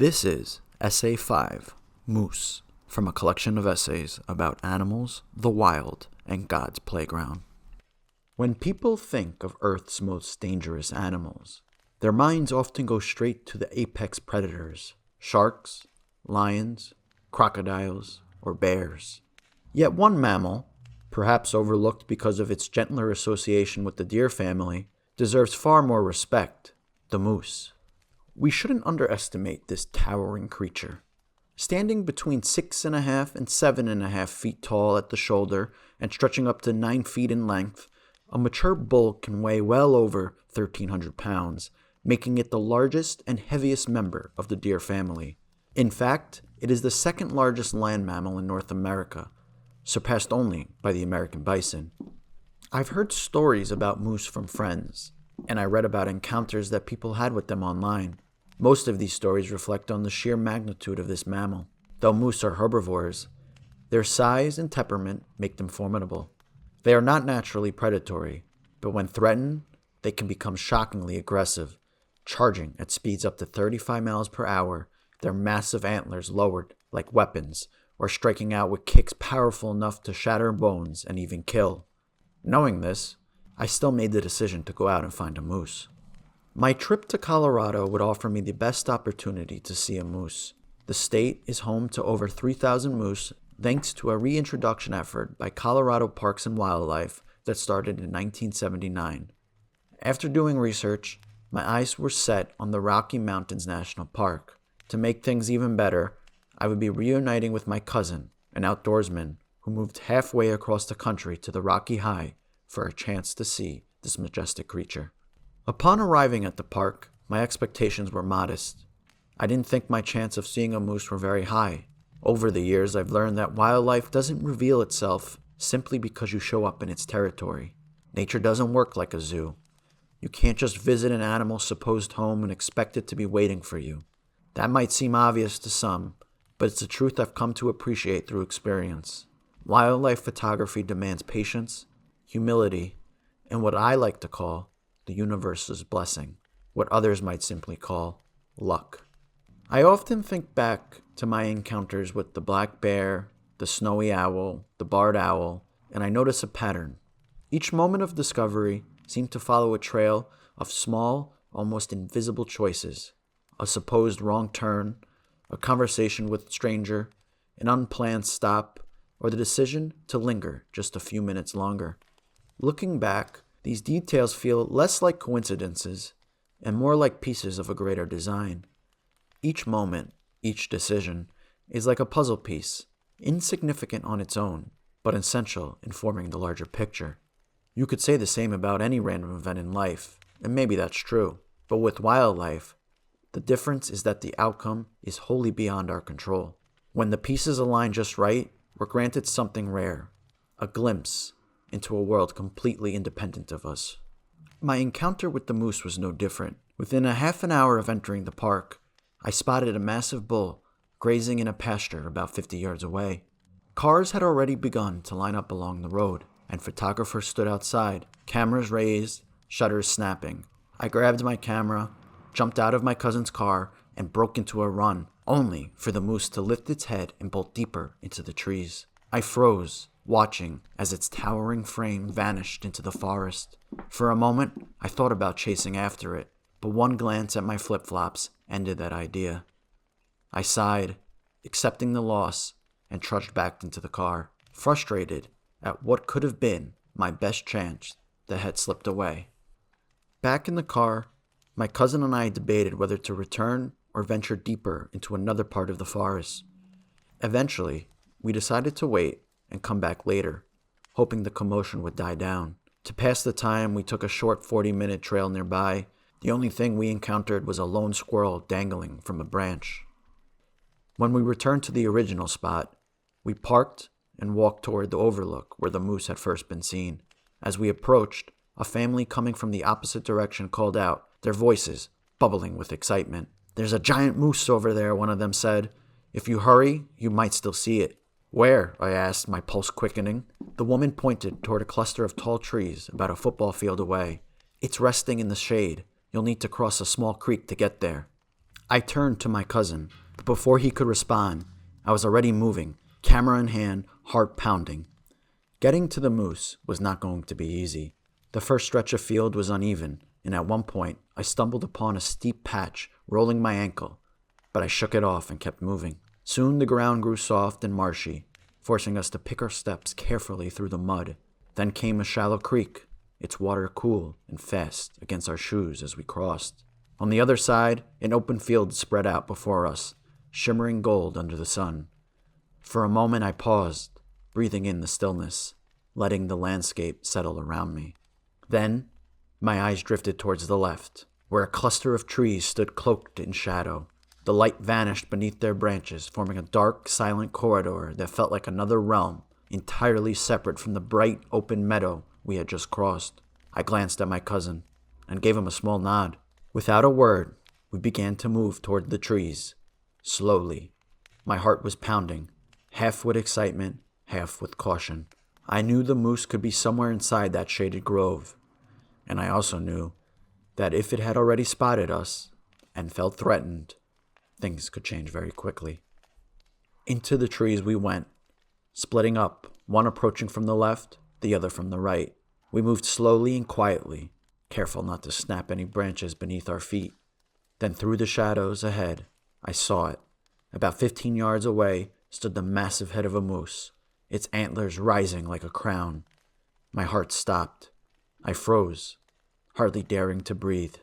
This is Essay 5, Moose, from a collection of essays about animals, the wild, and God's playground. When people think of Earth's most dangerous animals, their minds often go straight to the apex predators, sharks, lions, crocodiles, or bears. Yet one mammal, perhaps overlooked because of its gentler association with the deer family, deserves far more respect: the moose. We shouldn't underestimate this towering creature. Standing between 6.5 and 7.5 feet tall at the shoulder and stretching up to 9 feet in length, a mature bull can weigh well over 1,300 pounds, making it the largest and heaviest member of the deer family. In fact, it is the second largest land mammal in North America, surpassed only by the American bison. I've heard stories about moose from friends, and I read about encounters that people had with them online. Most of these stories reflect on the sheer magnitude of this mammal. Though moose are herbivores, their size and temperament make them formidable. They are not naturally predatory, but when threatened, they can become shockingly aggressive, charging at speeds up to 35 miles per hour, their massive antlers lowered like weapons, or striking out with kicks powerful enough to shatter bones and even kill. Knowing this, I still made the decision to go out and find a moose. My trip to Colorado would offer me the best opportunity to see a moose. The state is home to over 3,000 moose thanks to a reintroduction effort by Colorado Parks and Wildlife that started in 1979. After doing research, my eyes were set on the Rocky Mountains National Park. To make things even better, I would be reuniting with my cousin, an outdoorsman who moved halfway across the country to the Rocky High for a chance to see this majestic creature. Upon arriving at the park, my expectations were modest. I didn't think my chance of seeing a moose were very high. Over the years, I've learned that wildlife doesn't reveal itself simply because you show up in its territory. Nature doesn't work like a zoo. You can't just visit an animal's supposed home and expect it to be waiting for you. That might seem obvious to some, but it's a truth I've come to appreciate through experience. Wildlife photography demands patience, humility, and what I like to call the universe's blessing, what others might simply call luck. I often think back to my encounters with the black bear, the snowy owl, the barred owl, and I notice a pattern. Each moment of discovery seemed to follow a trail of small, almost invisible choices: a supposed wrong turn, a conversation with a stranger, an unplanned stop, or the decision to linger just a few minutes longer. Looking back, these details feel less like coincidences and more like pieces of a greater design. Each moment, each decision, is like a puzzle piece, insignificant on its own, but essential in forming the larger picture. You could say the same about any random event in life, and maybe that's true, but with wildlife, the difference is that the outcome is wholly beyond our control. When the pieces align just right, we're granted something rare, a glimpse into a world completely independent of us. My encounter with the moose was no different. Within a half an hour of entering the park, I spotted a massive bull grazing in a pasture about 50 yards away. Cars had already begun to line up along the road, and photographers stood outside, cameras raised, shutters snapping. I grabbed my camera, jumped out of my cousin's car, and broke into a run, only for the moose to lift its head and bolt deeper into the trees. I froze, watching as its towering frame vanished into the forest. For a moment, I thought about chasing after it, but one glance at my flip-flops ended that idea. I sighed, accepting the loss, and trudged back into the car, frustrated at what could have been my best chance that had slipped away. Back in the car, my cousin and I debated whether to return or venture deeper into another part of the forest. Eventually, we decided to wait and come back later, hoping the commotion would die down. To pass the time, we took a short 40-minute trail nearby. The only thing we encountered was a lone squirrel dangling from a branch. When we returned to the original spot, we parked and walked toward the overlook where the moose had first been seen. As we approached, a family coming from the opposite direction called out, their voices bubbling with excitement. "There's a giant moose over there," one of them said. "If you hurry, you might still see it." "Where?" I asked, my pulse quickening. The woman pointed toward a cluster of tall trees about a football field away. "It's resting in the shade. You'll need to cross a small creek to get there." I turned to my cousin, but before he could respond, I was already moving, camera in hand, heart pounding. Getting to the moose was not going to be easy. The first stretch of field was uneven, and at one point, I stumbled upon a steep patch, rolling my ankle, but I shook it off and kept moving. Soon the ground grew soft and marshy, forcing us to pick our steps carefully through the mud. Then came a shallow creek, its water cool and fast against our shoes as we crossed. On the other side, an open field spread out before us, shimmering gold under the sun. For a moment I paused, breathing in the stillness, letting the landscape settle around me. Then, my eyes drifted towards the left, where a cluster of trees stood cloaked in shadow. The light vanished beneath their branches, forming a dark, silent corridor that felt like another realm, entirely separate from the bright, open meadow we had just crossed. I glanced at my cousin and gave him a small nod. Without a word, we began to move toward the trees, slowly. My heart was pounding, half with excitement, half with caution. I knew the moose could be somewhere inside that shaded grove, and I also knew that if it had already spotted us and felt threatened, things could change very quickly. Into the trees we went, splitting up, one approaching from the left, the other from the right. We moved slowly and quietly, careful not to snap any branches beneath our feet. Then through the shadows ahead, I saw it. About 15 yards away stood the massive head of a moose, its antlers rising like a crown. My heart stopped. I froze, hardly daring to breathe.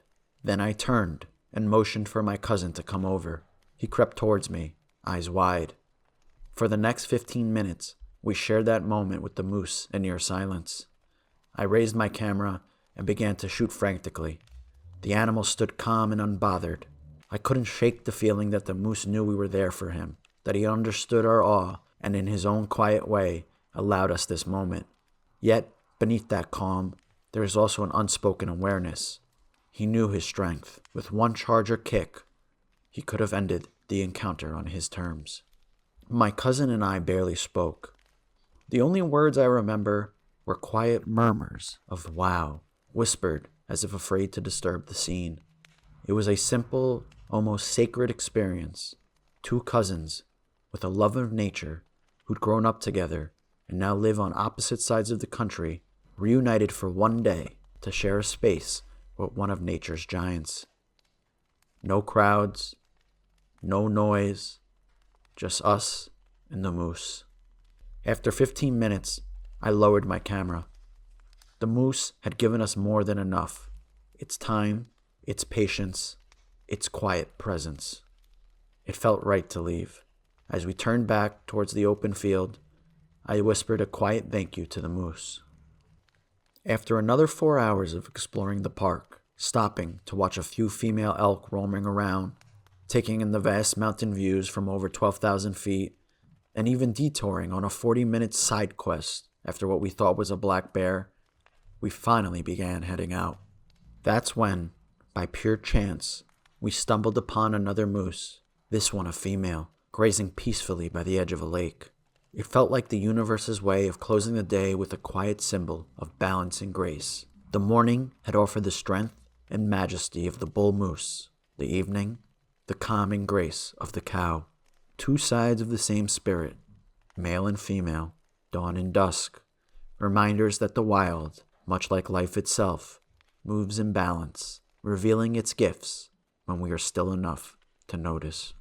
Then I turned and motioned for my cousin to come over. He crept towards me, eyes wide. For the next 15 minutes, we shared that moment with the moose in near silence. I raised my camera and began to shoot frantically. The animal stood calm and unbothered. I couldn't shake the feeling that the moose knew we were there for him, that he understood our awe and in his own quiet way allowed us this moment. Yet, beneath that calm, there is also an unspoken awareness. He knew his strength. With one charge or kick, he could have ended the encounter on his terms. My cousin and I barely spoke. The only words I remember were quiet murmurs of wow, whispered as if afraid to disturb the scene. It was a simple, almost sacred experience. Two cousins with a love of nature who'd grown up together and now live on opposite sides of the country, reunited for one day to share a space with one of nature's giants. No crowds, no noise, just us and the moose. After 15 minutes, I lowered my camera. The moose had given us more than enough. Its time, its patience, its quiet presence. It felt right to leave. As we turned back towards the open field, I whispered a quiet thank you to the moose. After another 4 hours of exploring the park, stopping to watch a few female elk roaming around, taking in the vast mountain views from over 12,000 feet, and even detouring on a 40-minute side quest after what we thought was a black bear, we finally began heading out. That's when, by pure chance, we stumbled upon another moose, this one a female, grazing peacefully by the edge of a lake. It felt like the universe's way of closing the day with a quiet symbol of balance and grace. The morning had offered the strength and majesty of the bull moose. The evening, the calm and grace of the cow. Two sides of the same spirit, male and female, dawn and dusk. Reminders that the wild, much like life itself, moves in balance, revealing its gifts when we are still enough to notice.